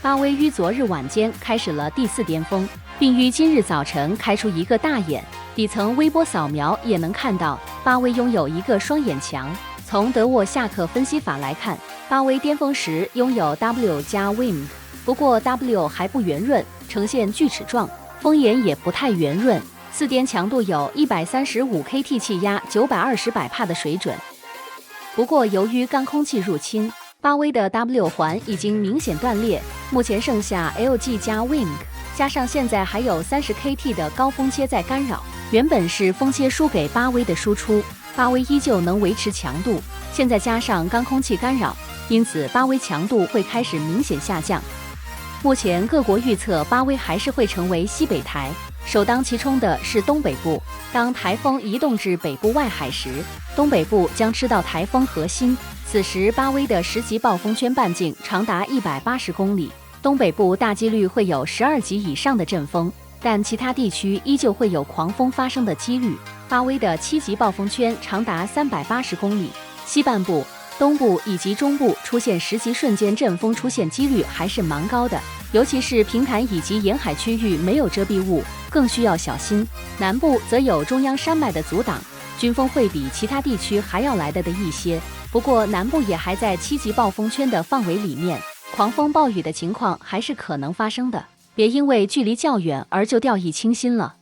巴威于昨日晚间开始了第4巅峰，并于今日早晨开出一个大眼。底层微波扫描也能看到，巴威拥有一个双眼墙。从德沃夏克分析法来看，巴威巅峰时拥有 W 加 Wind， 不过 W 还不圆润，呈现锯齿状，风眼也不太圆润。4颠强度有135 kT 气压920百帕的水准。不过由于干空气入侵，巴威的 W 环已经明显断裂，目前剩下 LG 加 Wind， 加上现在还有30 kT 的高风切在干扰，原本是风切输给巴威的输出，巴威依旧能维持强度，现在加上干空气干扰，因此巴威强度会开始明显下降。目前各国预测巴威还是会成为西北台，首当其冲的是东北部。当台风移动至北部外海时，东北部将吃到台风核心，此时巴威的10级暴风圈半径长达180公里，东北部大几率会有12级以上的阵风，但其他地区依旧会有狂风发生的几率。巴威的7级暴风圈长达380公里，西半部、东部以及中部出现10级瞬间阵风出现几率还是蛮高的，尤其是平坦以及沿海区域没有遮蔽物，更需要小心。南部则有中央山脉的阻挡，军风会比其他地区还要来得的一些。不过南部也还在7级暴风圈的范围里面，狂风暴雨的情况还是可能发生的，别因为距离较远而就掉以轻心了。